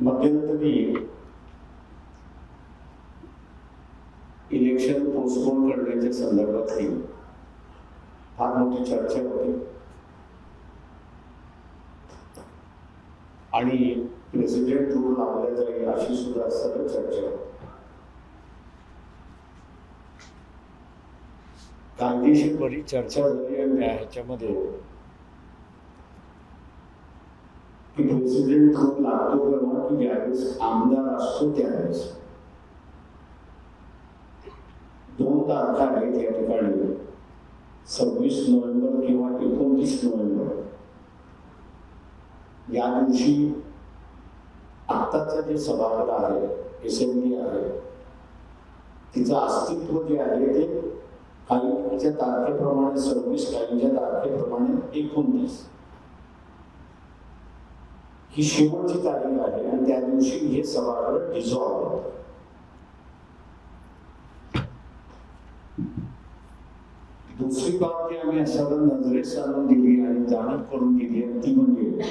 मध्यंतरी election postpone करण्याच्या संदर्भातली फार मोठी चर्चा होती आणि प्रेसिडेंट रूल लावला जाईल अशी सुद्धा सर्व चर्चा होती. कायदेशीर बरी चर्चा झाली आणि ह्याच्यामध्ये की प्रेसिडेंट रूल लागतो तेव्हा की ज्यावेळेस आमदार असतो त्यावेळेस 2 तारखा आहेत या ठिकाणी 26 नोव्हेंबर किंवा 29 नोव्हेंबर या दिवशी आत्ताचं जे सभागृह आहे, असेंब्ली आहे, तिचं अस्तित्व जे आहे ते काहींच्या तारखेप्रमाणे 26, काहींच्या तारखेप्रमाणे 29 ही शेवटची तारीख आहे आणि त्या दिवशी हे सभागृह डिझॉल्व्ह होतं. दुसरी बाब जी आम्ही असाला नजरेस आणून दिली आणि जाणीव करून दिली आणि ती म्हणजे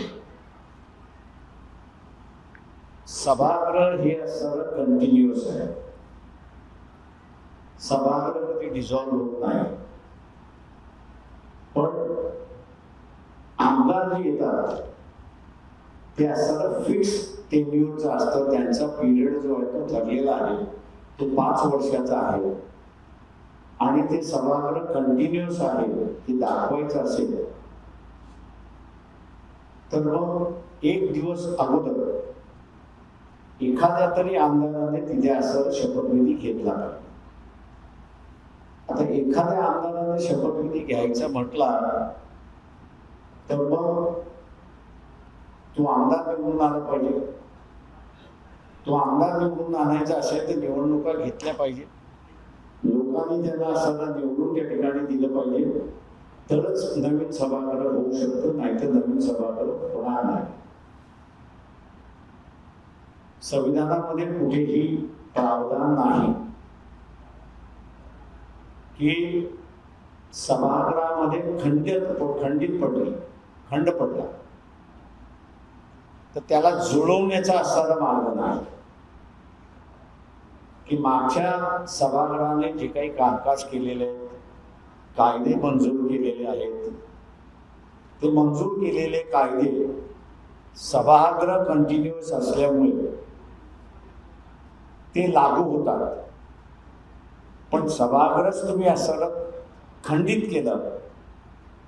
सभागृह हे असं कंटिन्युअस आहे. सभागृह कधी डिझॉल्व्ह होत नाही. पण आमदार जे येतात ते असं फिक्स टेन्युअरचा असतं. त्यांचा पिरियड जो आहे तो ठरलेला आहे, तो 5 वर्षाचा आहे आणि ते सभागृह कंटिन्युअस आहे हे दाखवायचं असेल तर मग 1 दिवस अगोदर एखाद्या तरी आमदाराने तिथे असं शपथविधी घेतला पाहिजे. आता एखाद्या आमदाराने शपथविधी घ्यायचा म्हटला तर मग तो आमदार निवडून आला पाहिजे. तो आमदार निवडून आणायचा असेल तर निवडणुका घेतल्या पाहिजे. लोकांनी त्यांना असताना निवडून त्या ठिकाणी दिलं पाहिजे तरच नवीन सभागृह होऊ शकतं, नाहीतर नवीन सभागृह होणार नाही. संविधानामध्ये कुठेही प्रावधान नाही की सभागृहामध्ये खंड पडला तर त्याला जुळवण्याचा असणारा मार्ग नाही की मागच्या सभागृहाने जे काही कामकाज केलेले आहेत, कायदे मंजूर केलेले आहेत, ते मंजूर केलेले कायदे सभागृह कंटिन्युअस असल्यामुळे ते लागू होतात. पण सभागृह तुम्ही असं खंडित केलं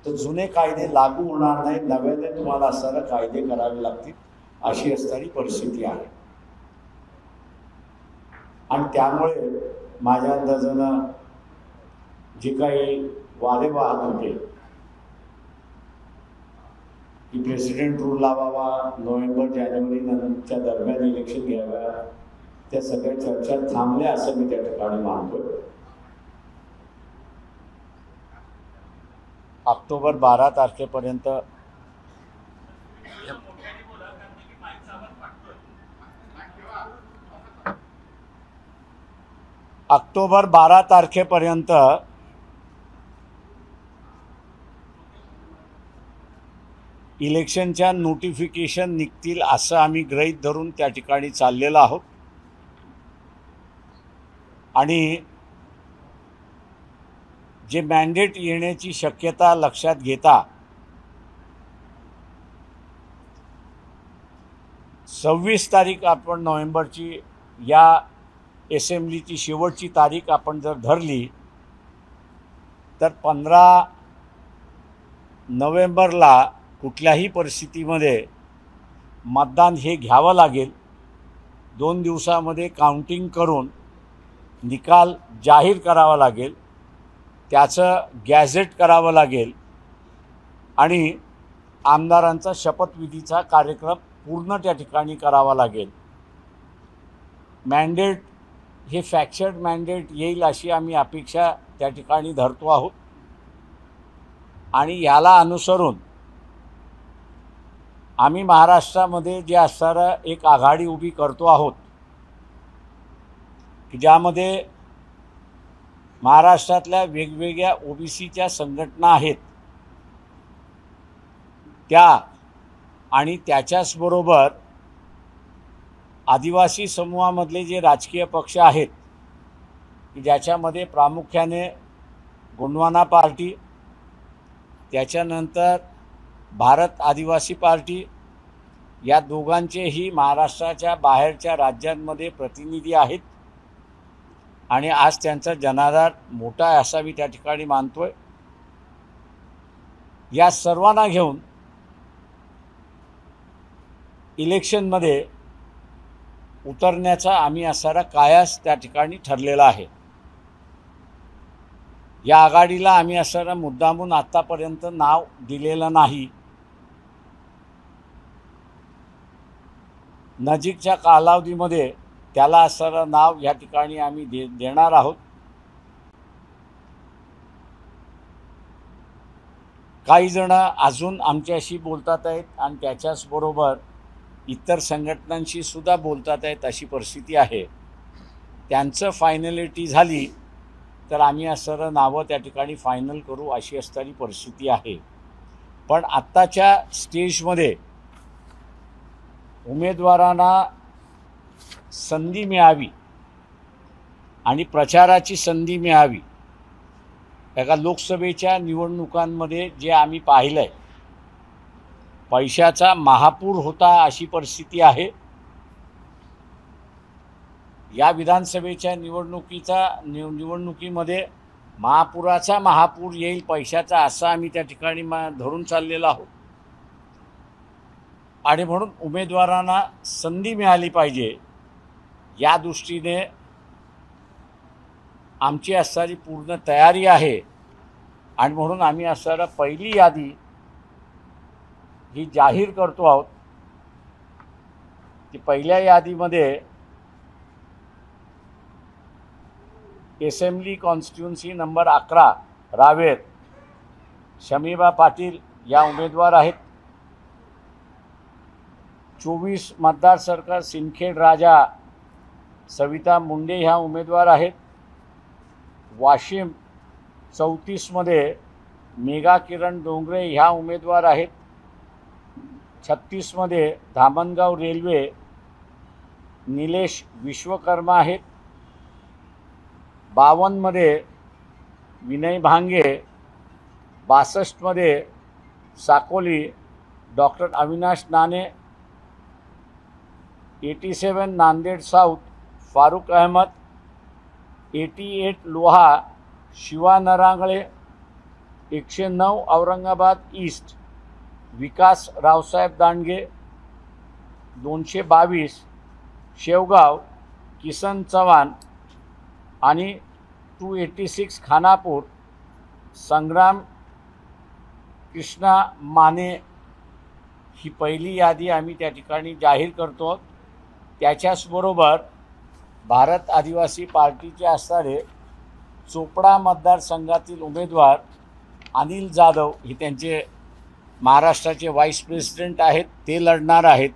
तर जुने कायदे लागू होणार नाही, नव्याने तुम्हाला असणारे कायदे करावे लागतील अशी असणारी परिस्थिती आहे. आणि त्यामुळे माझ्या अंदाजानं जे काही वादे वाहत होते की प्रेसिडेंट रूल लावावा, नोव्हेंबर जानेवारी नंतरच्या दरम्यान इलेक्शन घ्याव्या, त्या सगळ्या चर्चा थांबल्या असं मी त्या ठिकाणी मानतोय. ऑक्टोबर 12 तारखेपर्यंत इलेक्शनच्या नोटिफिकेशन निघतील असं आम्ही गृहीत धरून त्या ठिकाणी चाललेलो आहोत. आणि जे मॅन्डेट येण्याची शक्यता लक्षात घेता 26 तारीख आपण नोव्हेंबरची या असेंब्लीची शेवटची तारीख आपण जर धरली तर 15 नोव्हेंबरला कुठल्याही परिस्थितीमध्ये मतदान हे घ्यावं लागेल. 2 दिवसामध्ये काउंटिंग करून निकाल जाहीर करावा लागेल, त्याचं गॅझेट करावं लागेल आणि आमदारांचा शपथविधीचा कार्यक्रम पूर्ण त्या ठिकाणी करावा लागेल. मॅन्डेट हे फॅक्चर्ड मॅन्डेट येईल अशी आम्ही अपेक्षा त्या ठिकाणी धरतो आहोत. आणि याला अनुसरून आम्ही महाराष्ट्रामध्ये जे असणारं एक आघाडी उभी करतो आहोत की ज्यामध्ये महाराष्ट्रातल्या वेगवेगळ्या ओबीसीच्या संघटना आहेत त्या आणि त्याच्याचबरोबर आदिवासी समूहामधले जे राजकीय पक्ष आहेत की ज्याच्यामध्ये प्रामुख्याने गोंडवाना पार्टी, त्याच्यानंतर भारत आदिवासी पार्टी, या दोघांचेही महाराष्ट्राच्या बाहेरच्या राज्यांमध्ये प्रतिनिधी आहेत आणि आज त्यांचा जनाधार मोठा असा मी त्या ठिकाणी मानतोय। या सर्वांना घेऊन इलेक्शनमध्ये उतरण्याचा आम्ही असारा कायास त्या ठिकाणी ठरलेला आहे। या आघाडीला आम्ही असारा मुद्दामून आतापर्यंत नाव दिलेलं नाही। नजीकच्या कालावधीमध्ये त्याला असणारं नाव या ठिकाणी आम्ही देणार आहोत। काही जण अजून आमच्याशी बोलतात आहेत आणि त्याच्याचबरोबर इतर संघटनांशी सुद्धा बोलतात आहेत अशी परिस्थिती आहे। त्यांचं फायनलिटी झाली तर आम्ही असणारं नावं त्या ठिकाणी फायनल करू अशी असणारी परिस्थिती आहे। पण आत्ताच्या स्टेजमध्ये उमेदवारांना संधी मिळावी आणि प्रचाराची संधी मिळावी। एका लोकसभेच्या निवडणुकांमध्ये जे आम्ही पाहिलंय, पैशाचा महापूर होता अशी परिस्थिती आहे। या विधानसभेच्या निवडणुकीमध्ये महापुराचा महापूर येईल पैशाचा असा आम्ही त्या ठिकाणी धरून चाललेलो आहोत आणि म्हणून उमेदवारांना संधी मिळाली पाहिजे या दृष्टीने आमची असणारी पूर्ण तयारी आहे आणि म्हणून आम्ही असणारा पहिली यादी ही जाहीर करतो आहोत की पहिल्या यादीमध्ये assembly constituency number 11 Raver Shamiba Patil या उमेदवार आहेत। 24 मतदारसंघ सिंदखेड राजा सविता मुंडे ह्या उमेदवार आहेत। वाशिम 34 मध्ये मेघा किरण डोंगरे ह्या उमेदवार आहेत। 36 मध्ये धामणगाव रेल्वे निलेश विश्वकर्मा आहेत। 52 मध्ये विनय भांगे, 62 मध्ये साकोली डॉक्टर अविनाश नाने, 87 नांदेड साऊथ फारुख अहमद, 88 लोहा शिवा नरांगळे, 109 औरंगाबाद ईस्ट विकास रावसाहेब दांडगे, 222 शेवगाव किसन चव्हाण आणि 286 खानापूर संग्राम कृष्णा माने ही पहिली यादी आम्ही त्या ठिकाणी जाहीर करतो। त्याच्याचबरोबर भारत आदिवासी पार्टीचे असणारे चोपडा मतदारसंघातील उमेदवार अनिल जाधव हे त्यांचे महाराष्ट्राचे व्हाईस प्रेसिडेंट आहेत, ते लढणार आहेत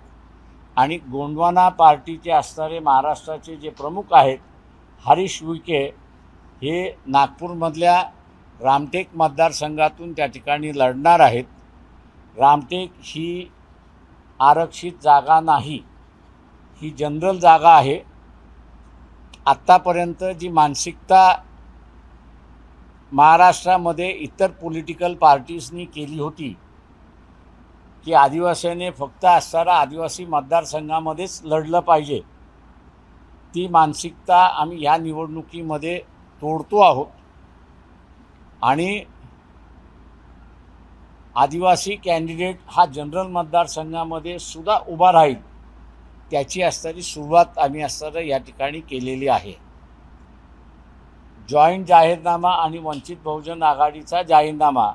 आणि गोंडवाना पार्टीचे असणारे महाराष्ट्राचे जे प्रमुख आहेत हरीश विखे हे नागपूरमधल्या रामटेक मतदारसंघातून त्या ठिकाणी लढणार आहेत। रामटेक ही आरक्षित जागा नाही, ही जनरल जागा आहे। आत्तापर्यंत जी मानसिकता महाराष्ट्रामध्ये इतर पॉलिटिकल पार्टीजनी केली होती की आदिवासीने फक्त असणारा आदिवासी मतदारसंघामध्येच लढलं पाहिजे, ती मानसिकता आम्ही ह्या निवडणुकीमध्ये तोडतो आहोत आणि आदिवासी कॅन्डिडेट हा जनरल मतदारसंघामध्ये सुद्धा उभा राहील त्याची असणारी सुरुवात आम्ही असणारा या ठिकाणी केलेली आहे। जॉईंट जाहीरनामा आणि वंचित बहुजन आघाडीचा जाहीरनामा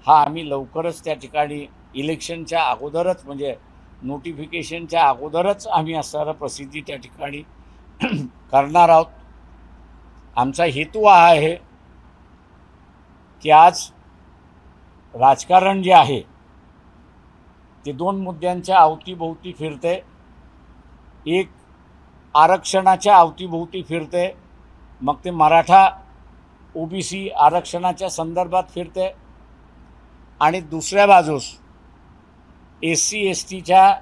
हा आम्ही लवकरच त्या ठिकाणी इलेक्शनच्या अगोदरच म्हणजे नोटिफिकेशनच्या अगोदरच आम्ही असणारा प्रसिद्धी त्या ठिकाणी करणार आहोत। आमचा हेतू हा आहे की आज राजकारण जे आहे ते दोन मुद्द्यांच्या अवतीभोवती फिरते। एक आरक्षणाच्या अवतीभोवती फिरते, मग ते मराठा ओबीसी आरक्षणाच्या संदर्भात फिरते आणि दुसऱ्या बाजूस SC STच्या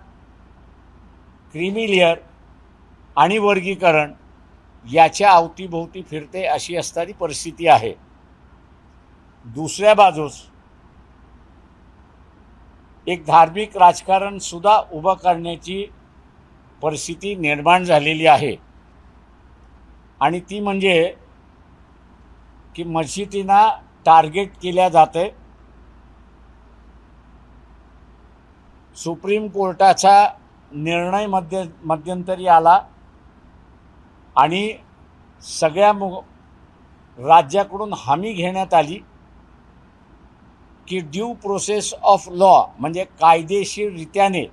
क्रीमी लेअर आणि वर्गीकरण याच्या अवतीभोवती फिरते अशी असणारी परिस्थिती आहे. दुसऱ्या बाजूस एक धार्मिक राजकारण सुद्धा उभं करण्याची परिस्थिती निर्माण झालेली आहे. आणि ती म्हणजे की मशिदींना टार्गेट केल्या जाते. सुप्रीम कोर्टाचा निर्णय मध्यंतरी आला आणि सगळ्या राज्याकडून हमी घेण्यात आली की ड्यू प्रोसेस ऑफ लॉ म्हणजे कायदेशीररित्याने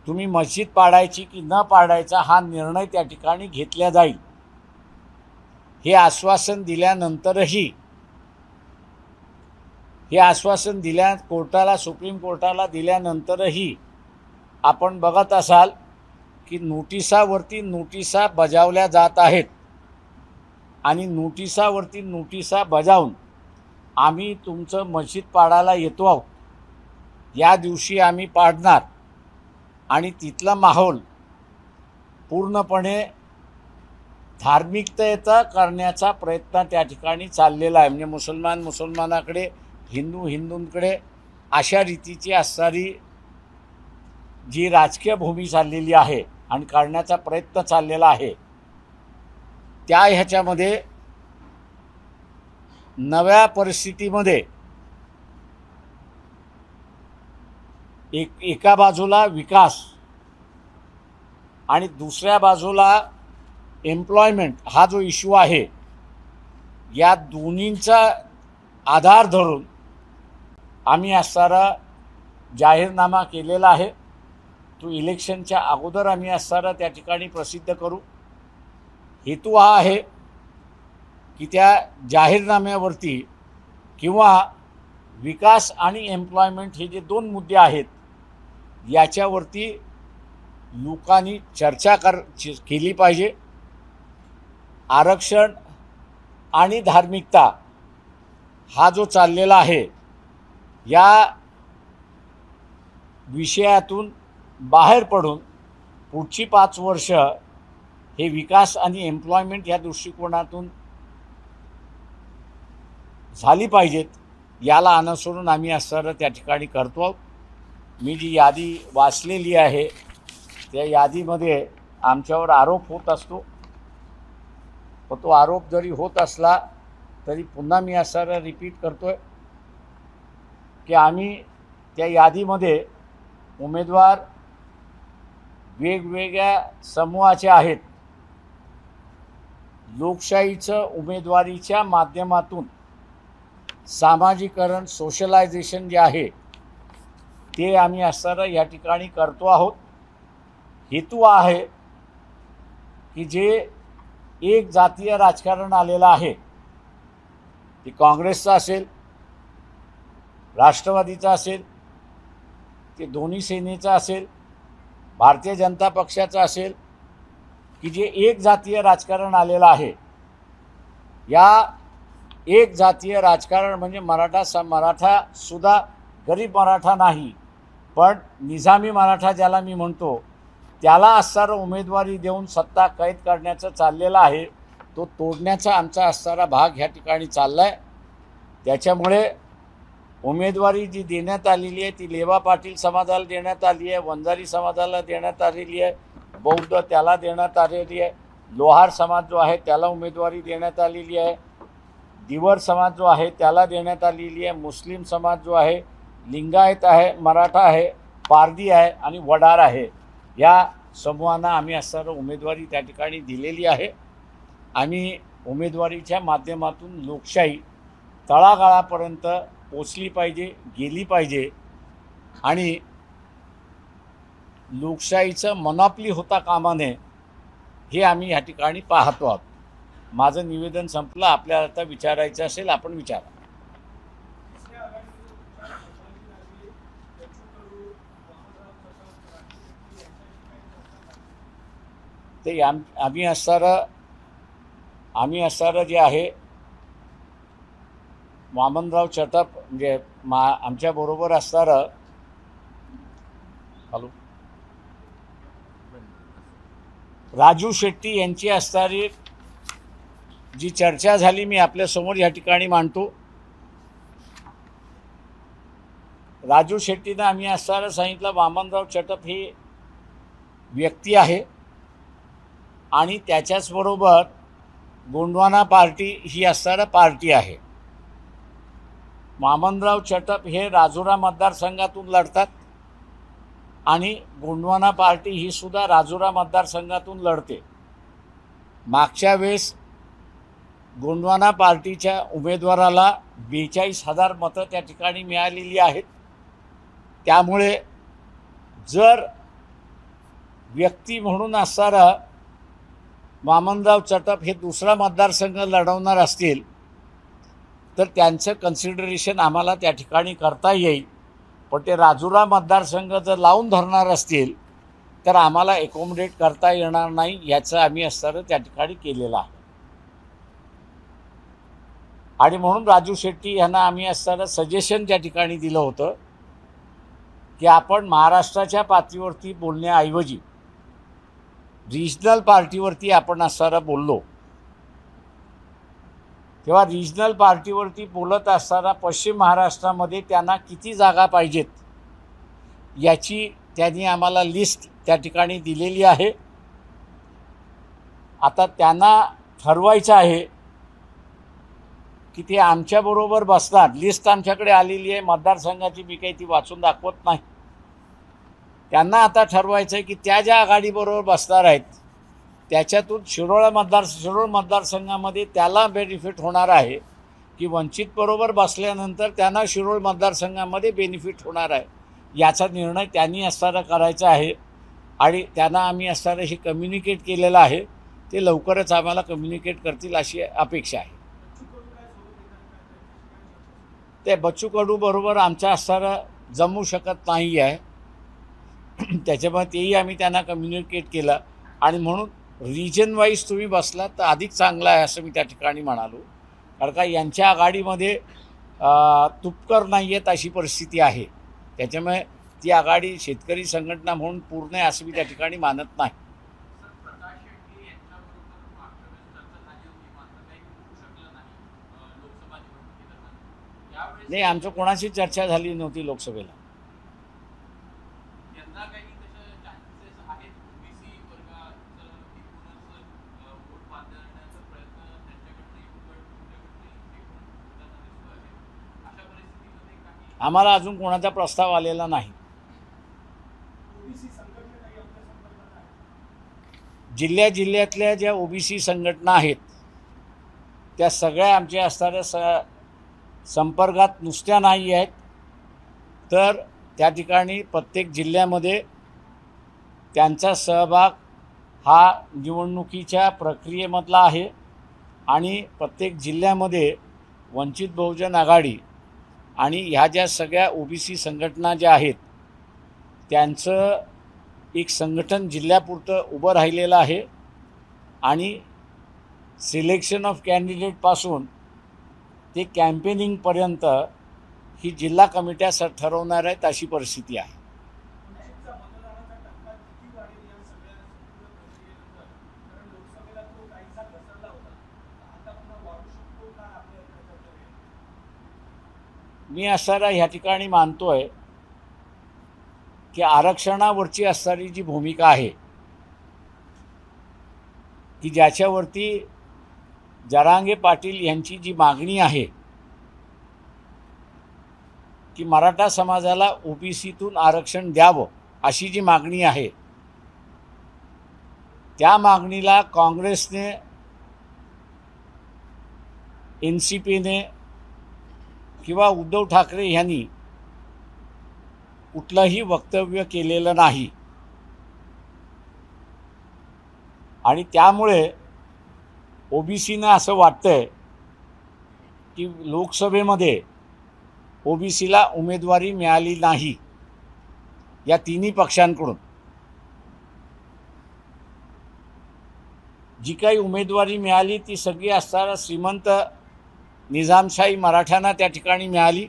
तुम्ही मस्जिद पाडायची की न पाडायचा हा निर्णय त्या ठिकाणी घेतला जाईल. हे आश्वासन दिल्यानंतरही कोर्टाला सुप्रीम कोर्टाला दिल्यानंतरही आपण बघत असाल की नोटिसावरती नोटिसा बजावल्या जात आहेत आणि नोटिसावरती नोटिसा बजावून आम्ही तुमचं मस्जिद पाडायला येतो आहोत, या दिवशी आम्ही पाडणार आणि तिथला माहोल पूर्णपणे धार्मिकतेचा करण्याचा प्रयत्न त्या ठिकाणी चाललेला आहे. म्हणजे मुसलमानाकडे, हिंदूंकडे अशा रीतीची असणारी जी राजकीय भूमी चाललेली आहे आणि करण्याचा प्रयत्न चाललेला आहे, त्या ह्याच्यामध्ये नव्या परिस्थितीमध्ये एका बाजूला विकास आणि दुसऱ्या बाजूला एम्प्लॉयमेंट हा जो इश्यू आहे, या दोन्हींचा आधार धरून आम्ही असणारा जाहीरनामा केलेला आहे. तो इलेक्शनच्या अगोदर आम्ही असणारा त्या ठिकाणी प्रसिद्ध करू. हेतू हा आहे की त्या जाहीरनाम्यावरती किंवा विकास आणि एम्प्लॉयमेंट हे जे दोन मुद्दे आहेत याच्यावरती लोकांनी चर्चा केली पाहिजे. आरक्षण आणि धार्मिकता हा जो चाललेला आहे, या विषयातून बाहेर पडून पुढची 5 वर्ष हे विकास आणि एम्प्लॉयमेंट या दृष्टिकोनातून झाली पाहिजेत, याला अनुसरून आम्ही असणारं त्या ठिकाणी करतो. मी जी यादी वाचलेली आहे त्या यादीमध्ये आमच्यावर आरोप होत असतो, पण तो आरोप जरी होत असला तरी पुन्हा मी असणारं रिपीट करतोय की आम्ही त्या यादीमध्ये उमेदवार वेगवेगळ्या समूहाचे आहेत. लोकशाहीचं उमेदवारीच्या माध्यमातून सामाजिकरण, सोशलायझेशन जे आहे ते आम्ही असणारं या ठिकाणी करतो आहोत. हेतू आहे की जे एक जातीय राजकारण आलेलं आहे, ते काँग्रेसचं असेल, राष्ट्रवादीचा असेल, ते दोन्ही सेनेचा असेल, भारतीय जनता पक्षाचा असेल, की जे एक जातीय राजकारण आलेलं आहे, या एक जातीय राजकारण म्हणजे मराठा सुद्धा गरीब मराठा नाही, पण निजामी मराठा ज्याला मी म्हणतो त्याला असणारं उमेदवारी देऊन सत्ता कैद करण्याचं चाललेलं आहे. तो तोडण्याचा आमचा असणारा भाग ह्या ठिकाणी चालला आहे. त्याच्यामुळे उमेदवारी जी देण्यात आलेली आहे ती लेवा पाटील समाजाला देण्यात आली आहे, वंजारी समाजाला देण्यात आलेली आहे, बौद्ध त्याला देण्यात आलेली आहे, लोहार समाज जो आहे त्याला उमेदवारी देण्यात आलेली आहे, दिवर समाज जो आहे त्याला देण्यात आलेली आहे, मुस्लिम समाज जो आहे, लिंगायत आहे, मराठा आहे, पारधी आहे आणि वडार आहे, या समूहांना आम्ही असणारं उमेदवारी त्या ठिकाणी दिलेली आहे. आम्ही उमेदवारीच्या माध्यमातून लोकशाही तळागाळापर्यंत पोचली पाहिजे, गेली पाहिजे आणि लोकशाहीचं मोनॉपली होता कामा नये, हे आम्ही ह्या ठिकाणी पाहतो आहोत. माझं निवेदन संपलं. आपल्याला आता विचारायचं असेल आपण विचारा. ते आम्ही असणारं जे आहे वामनराव चटप म्हणजे आमच्याबरोबर असणारं राजू शेट्टी यांची असणारी जी चर्चा झाली मी आपल्यासमोर या ठिकाणी मांडतो. राजू शेट्टीनं आम्ही असताना सांगितलं वामनराव चटप ही व्यक्ती आहे आणि त्याच्याचबरोबर गोंडवाना पार्टी ही असणारा पार्टी आहे. वामनराव चटप हे राजुरा मतदारसंघातून लढतात आणि गोंडवाना पार्टी ही सुद्धा राजुरा मतदारसंघातून लढते. मागच्या वेळेस गोंडवाना पार्टीच्या उमेदवाराला 42,000 मतं त्या ठिकाणी मिळालेली आहेत. त्यामुळे जर व्यक्ती म्हणून असणारा वामनराव चटप हे दुसरा मतदारसंघ लढवणार असतील तर त्यांचं कन्सिडरेशन आम्हाला त्या ठिकाणी करता येईल. पण ते राजुरा मतदारसंघ जर लावून धरणार असतील तर आम्हाला एकोमोडेट करता येणार नाही, याचं आम्ही असणारं त्या ठिकाणी केलेलं आहे. आणि म्हणून राजू शेट्टी यांना आम्ही असणारं सजेशन त्या ठिकाणी दिलं होतं की आपण महाराष्ट्राच्या पातळीवरती बोलण्याऐवजी रिजनल पार्टीवरती आपण असणारं बोललो. तेव्हा रिजनल पार्टीवरती बोलत असताना पश्चिम महाराष्ट्रामध्ये त्यांना किती जागा पाहिजेत याची त्यांनी आम्हाला लिस्ट त्या ठिकाणी दिलेली आहे. आता त्यांना ठरवायचं आहे की ते आमच्याबरोबर बसणार. लिस्ट आमच्याकडे आलेली आहे मतदारसंघाची, मी काही ती वाचून दाखवत नाही. त्यांना आता ठरवायचं आहे की त्या ज्या आघाडीबरोबर बसणार आहेत त्याच्यातून शिरोळ मतदारसंघामध्ये त्याला बेनिफिट होणार आहे की वंचितबरोबर बसल्यानंतर त्यांना शिरोळ मतदारसंघामध्ये बेनिफिट होणार आहे, याचा निर्णय त्यांनी असताना करायचा आहे. आणि त्यांना आम्ही असताना हे कम्युनिकेट केलेलं आहे. ते लवकरच आम्हाला कम्युनिकेट करतील अशी अपेक्षा आहे. ते बच्चू कडूबरोबर आमच्या असताना जमू शकत नाही आहे, त्याच्यामुळे तेही आम्ही त्यांना कम्युनिकेट केलं. आणि म्हणून रिजन वाईज तुम्ही बसलात तर अधिक चांगलं आहे असं मी त्या ठिकाणी म्हणालो. कारण का यांच्या आघाडीमध्ये तुपकर नाही आहेत अशी परिस्थिती आहे. त्याच्यामुळे ती आघाडी शेतकरी संघटना म्हणून पूर्ण आहे असं मी त्या ठिकाणी मानत नाही. नाही, आमचं कोणाशी चर्चा झाली नव्हती लोकसभेला. आम्हाला अजून कोणाचा प्रस्ताव आलेला नाही. जिल्ह्यातल्या ज्या ओबीसी संघटना आहेत त्या सगळ्या आमच्या असणाऱ्या संपर्कात नुसत्या नाही आहेत, तर त्या ठिकाणी प्रत्येक जिल्ह्यामध्ये त्यांचा सहभाग हा निवडणुकीच्या प्रक्रियेमधला आहे. आणि प्रत्येक जिल्ह्यामध्ये वंचित बहुजन आघाडी आणि ह्या ज्या सगळ्या ओबीसी संघटना ज्या आहेत त्यांचं एक संघटन जिल्ह्यापुरतं उभं राहिलेलं आहे. आणि सिलेक्शन ऑफ कॅन्डिडेटपासून ते कॅम्पेनिंगपर्यंत ही जिल्हा कमिट्या ठरवणार आहेत अशी परिस्थिती आहे. मी असणारा ह्या ठिकाणी मानतोय की आरक्षणावरची असणारी जी भूमिका आहे की ज्याच्यावरती जरांगे पाटील यांची जी मागणी आहे की मराठा समाजाला ओबीसीतून आरक्षण द्यावं अशी जी मागणी आहे त्या मागणीला काँग्रेसने, एनसीपीने किंवा उद्धव ठाकरे यांनी कुठलंही वक्तव्य केलेलं नाही. आणि त्यामुळे ओबीसीनं असं वाटतंय की लोकसभेमध्ये ओबीसीला उमेदवारी मिळाली नाही या तिन्ही पक्षांकडून. जी काही उमेदवारी मिळाली ती सगळी असणारा श्रीमंत निजामशाही मराठ्यांना त्या ठिकाणी मिळाली,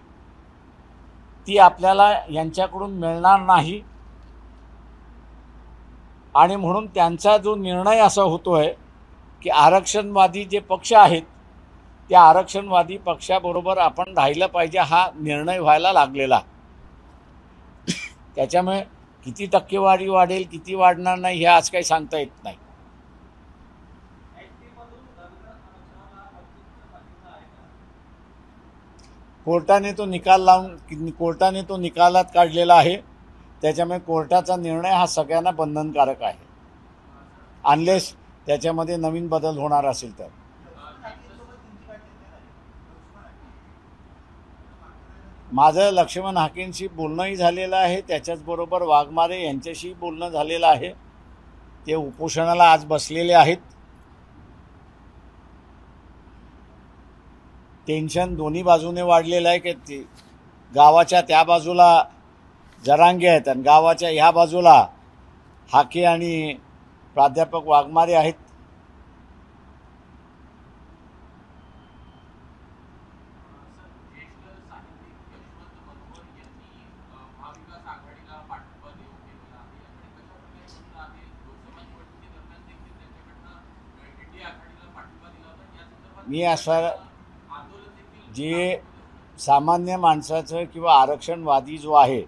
ती आपल्याला यांच्याकडून मिळणार नाही. आणि म्हणून त्यांचा जो निर्णय असा होतोय की आरक्षणवादी जे पक्ष आहेत त्या आरक्षणवादी पक्षाबरोबर आपण राहिलं पाहिजे, हा निर्णय व्हायला लागलेला. त्याच्यामुळे किती टक्केवारी वाढेल किती वाढणार नाही हे आज काही सांगता येत नाही. कोर्टाने तो निकालात काढलेला आहे. त्याच्यामुळे कोर्टाचा निर्णय हा सगळ्यांना बंधनकारक आहे, अनलेस त्याच्यामध्ये नवीन बदल होणार असेल तर. माझं लक्ष्मण हाकेंशी बोलणंही झालेलं आहे, त्याच्याचबरोबर वाघमारे यांच्याशी बोलणं झालेलं आहे. ते उपोषणाला आज बसलेले आहेत. टेन्शन दोन्ही बाजूने वाढलेलं आहे की गावाच्या त्या बाजूला जरांगे आहेत आणि गावाच्या ह्या बाजूला हाके आणि प्राध्यापक वाघमारे आहेत. मी असं जे सामान्य माणसाचं किंवा आरक्षणवादी जो आहे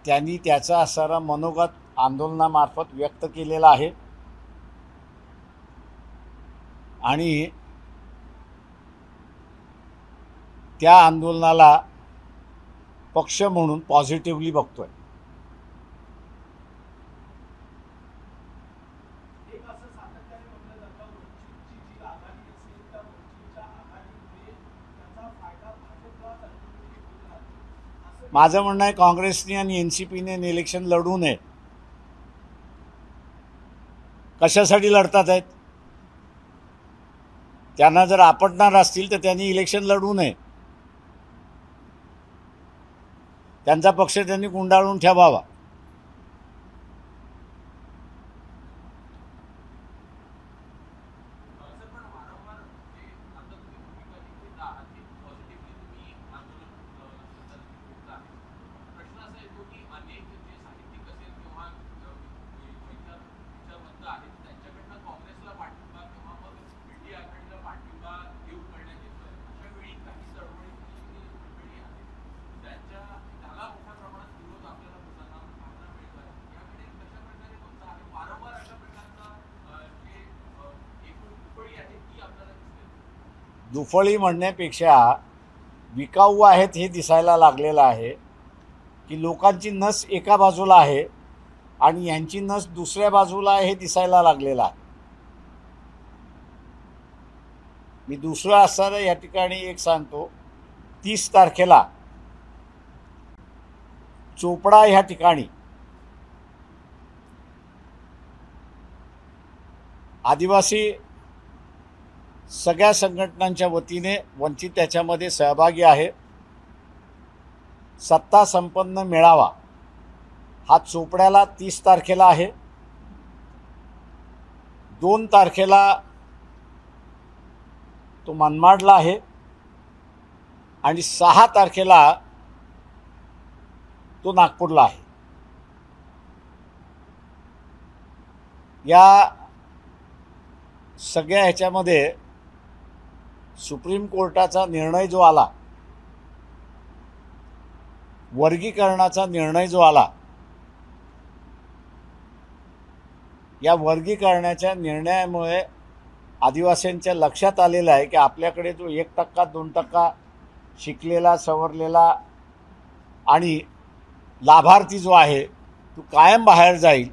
त्यांनी त्याचा असणारा मनोगत आंदोलनामार्फत व्यक्त केलेला आहे आणि त्या आंदोलनाला पक्ष म्हणून पॉझिटिव्हली बघतोय. माझं म्हणणं आहे काँग्रेसने आणि एनसीपीने इलेक्शन लढू नये. कशासाठी लढतात आहेत? त्यांना जर आपटणार असतील तर त्यांनी इलेक्शन लढू नये. त्यांचा पक्ष त्यांनी गुंडाळून ठेवावा. दुफळी म्हणण्यापेक्षा विकाऊ आहेत हे दिसायला लागलेलं आहे की लोकांची नस एका बाजूला आहे आणि यांची नस दुसऱ्या बाजूला आहे हे दिसायला लागलेलं आहे. मी दुसरं असणारं या ठिकाणी एक सांगतो. 30 तारखेला चोपडा ह्या ठिकाणी आदिवासी सगळ्या संघटनांच्या वतीने वंचित त्याच्यामध्ये सहभागी आहे. सत्ता संपन्न मेळावा हा चोपड्याला 30 तारखेला आहे. 2 तारखेला तो मनमाडला आहे आणि 6 तारखेला तो नागपूरला आहे. या सगळ्या ह्याच्यामध्ये सुप्रीम कोर्टाचा निर्णय जो आला, वर्गीकरणाचा निर्णय जो आला, या वर्गीकरणाच्या निर्णयामुळे आदिवासींच्या लक्षात आलेलं आहे की आपल्याकडे जो 1% 2% शिकलेला सवरलेला आणि लाभार्थी जो आहे तो कायम बाहेर जाईल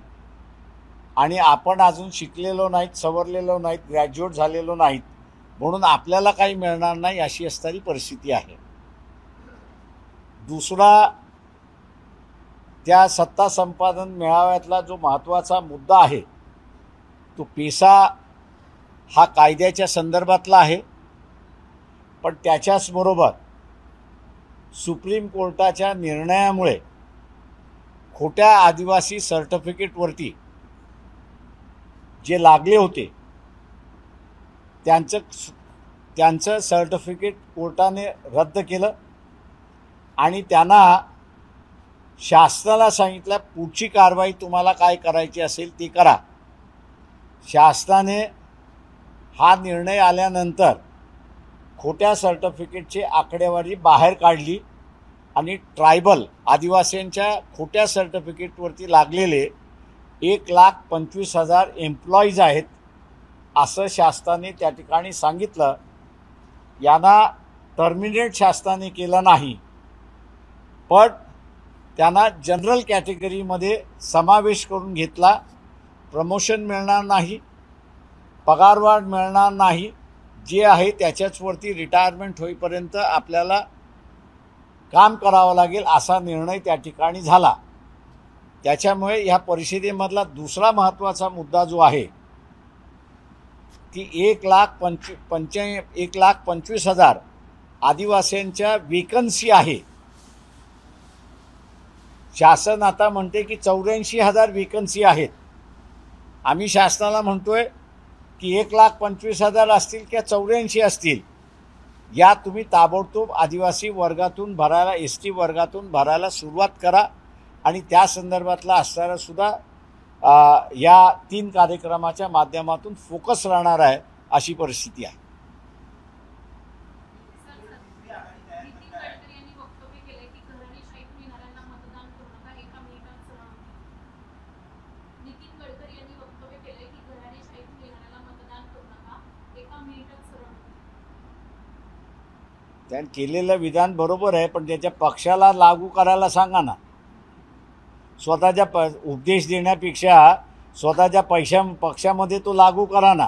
आणि आपण अजून शिकलेलो नाहीत, सवरलेलो नाहीत, ग्रॅज्युएट झालेलो नाहीत, म्हणून आपल्याला काही मिळणार नाही अशी असणारी परिस्थिती आहे. दुसरा, त्या सत्ता संपादन मेळाव्यातला जो महत्त्वाचा मुद्दा आहे तो पेसा हा कायद्याच्या संदर्भातला आहे, पण त्याच्याचबरोबर सुप्रीम कोर्टाच्या निर्णयामुळे खोट्या आदिवासी सर्टिफिकेटवरती जे लागले होते त्यांचं सर्टिफिकेट कोर्टाने रद्द केलं आणि त्यांना शासनाला सांगितलं पुढची कारवाई तुम्हाला काय करायची असेल ती करा. शासनाने हा निर्णय आल्यानंतर खोट्या सर्टिफिकेटची आकडेवारी बाहेर काढली आणि ट्रायबल आदिवासींच्या खोट्या सर्टिफिकेटवरती लागलेले 1,25,000 एम्प्लॉईज आहेत असं शासनाने त्या ठिकाणी सांगितलं. यांना टर्मिनेट शासनाने केलं नाही, पण त्यांना जनरल कॅटेगरीमध्ये समावेश करून घेतला. प्रमोशन मिळणार नाही, पगारवाढ मिळणार नाही, जे आहे त्याच्याचवरती रिटायरमेंट होईपर्यंत आपल्याला काम करावं लागेल असा निर्णय त्या ठिकाणी झाला. त्याच्यामुळे ह्या परिषदेमधला दुसरा महत्त्वाचा मुद्दा जो आहे की 1,25,000 आदिवासींच्या वेकन्सी आहे. शासन आता म्हणते की 84,000 वेकन्सी आहेत. आम्ही शासनाला म्हणतोय की 1,25,000 असतील किंवा 84 असतील, या तुम्ही ताबडतोब आदिवासी वर्गातून भरायला, ST वर्गातून भरायला सुरुवात करा. आणि त्या संदर्भातला असणारा सुद्धा या 3 कार्यक्रमाच्या माध्यमातून फोकस राहणार आहे अशी परिस्थिती आहे. त्यांनी केलेलं विधान बरोबर आहे, पण त्याच्या पक्षाला लागू करायला सांगा ना. स्वतःच्या उपदेश देण्यापेक्षा स्वतःच्या पक्षामध्ये तो लागू करा ना.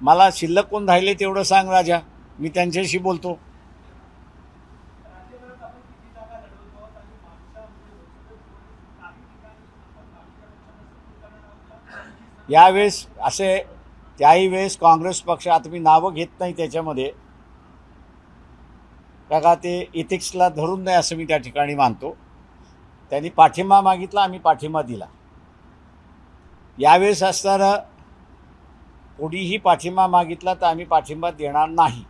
मला शिल्लक कोण राहिले तेवढं सांग राजा, मी त्यांच्याशी बोलतो. यावेळेस असे त्याही वेळेस काँग्रेस पक्ष, आता मी नावं घेत नाही त्याच्यामध्ये, का ते इथिक्सला धरून नाही असं मी त्या ठिकाणी मानतो. त्यांनी पाठिंबा मागितला, आम्ही पाठिंबा दिला. यावेळेस असताना कोणीही पाठिंबा मागितला तर आम्ही पाठिंबा देणार नाही.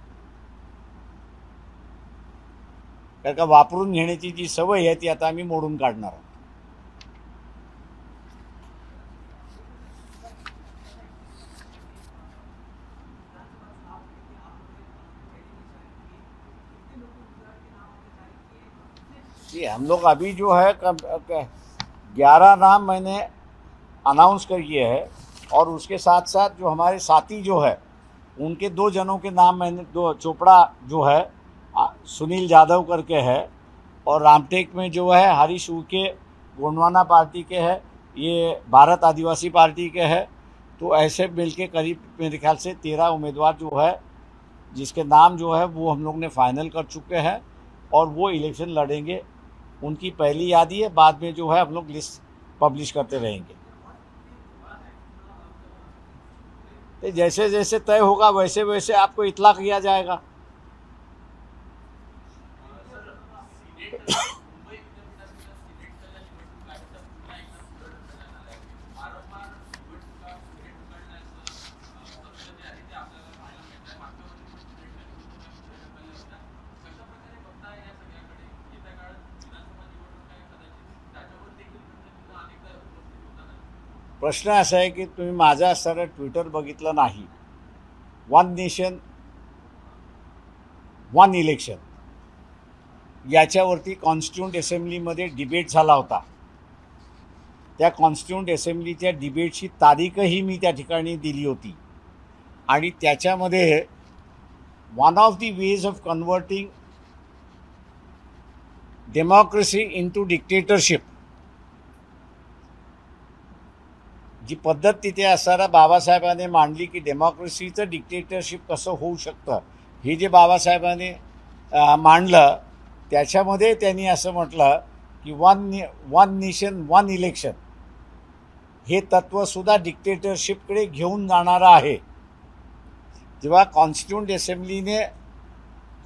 कारण का वापरून घेण्याची जी सवय आहे ती आता आम्ही मोडून काढणार आहोत. हम लोग अभी जो है 11 नाम मैंने अनाउंस कर किए हैं, और उसके साथ साथ जो हमारे साथी जो है उनके 2 जनों के नाम मैंने, 2 चोपड़ा जो है सुनील जाधव करके है, और रामटेक में जो है हरीश उके गोंडवाना पार्टी के है, ये भारत आदिवासी पार्टी के है. तो ऐसे मिलके करीब मेरे ख्याल से 13 उम्मीदवार जो है जिसके नाम जो है वो हम लोग ने फाइनल कर चुके हैं, और वो इलेक्शन लड़ेंगे. उनकी पहली यादी है, बाद में जो है हम लोग लिस्ट पब्लिश करते रहेंगे. तो जैसे जैसे तय होगा वैसे वैसे आपको इत्तला किया जाएगा. प्रश्न असा आहे की तुम्ही माझा असणारा ट्विटर बघितलं नाही. 1 नेशन 1 इलेक्शन याच्यावरती कॉन्स्टिट्यूंट असेंब्लीमध्ये डिबेट झाला होता. त्या कॉन्स्टिट्यूंट असेंब्लीच्या डिबेटची तारीखही मी त्या ठिकाणी दिली होती. आणि त्याच्यामध्ये one of the ways of converting democracy into dictatorship, जी पद्धत तिथे असताना बाबासाहेबांनी मांडली की डेमोक्रेसीचं डिक्टेटरशिप कसं होऊ शकतं, हे जे बाबासाहेबांनी मांडलं त्याच्यामध्ये त्यांनी असं म्हटलं की 1 नेशन 1 इलेक्शन हे तत्त्वसुद्धा डिक्टेटरशिपकडे घेऊन जाणारं आहे. जेव्हा कॉन्स्टिट्यूंट असेंब्लीने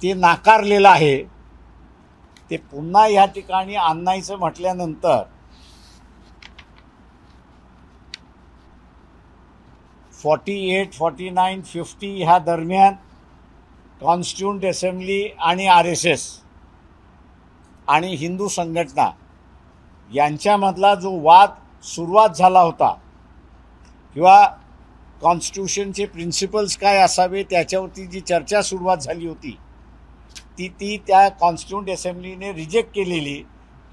ते नाकारलेलं आहे, ते पुन्हा या ठिकाणी आणायचं म्हटल्यानंतर 48, 49, 50 ह्या दरम्यान कॉन्स्टिट्यूंट असेंब्ली आणि RSS आणि हिंदू संघटना यांच्यामधला जो वाद सुरुवात झाला होता किंवा कॉन्स्टिट्यूशनचे प्रिन्सिपल्स काय असावे त्याच्यावरती जी चर्चा सुरुवात झाली होती ती त्या कॉन्स्टिट्यूंट असेंब्लीने रिजेक्ट केलेली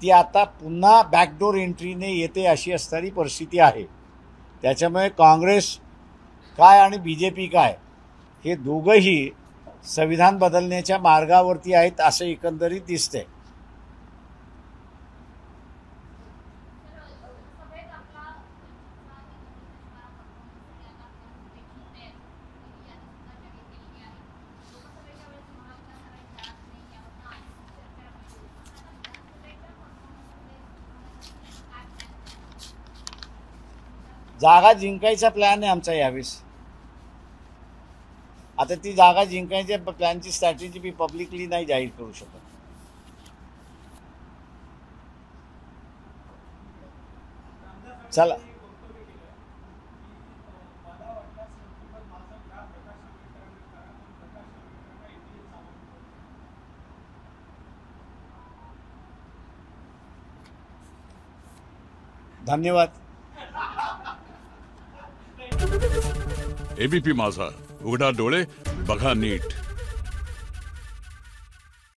ती आता पुन्हा बॅकडोर एंट्रीने येते अशी असणारी परिस्थिती आहे. त्याच्यामुळे काँग्रेस काय आणि BJP काय हे दोघंही संविधान बदलण्याच्या मार्गावरती आहेत असं एकंदरीत दिसतंय. जागा जिंकायचा प्लॅन आहे आमचा यावेळेस. आता ती जागा जिंकायच्या प्लॅनची स्ट्रॅटेजी मी पब्लिकली नाही जाहीर करू शकत. चला धन्यवाद. ABP माझा, उघडा डोळे बघा नीट.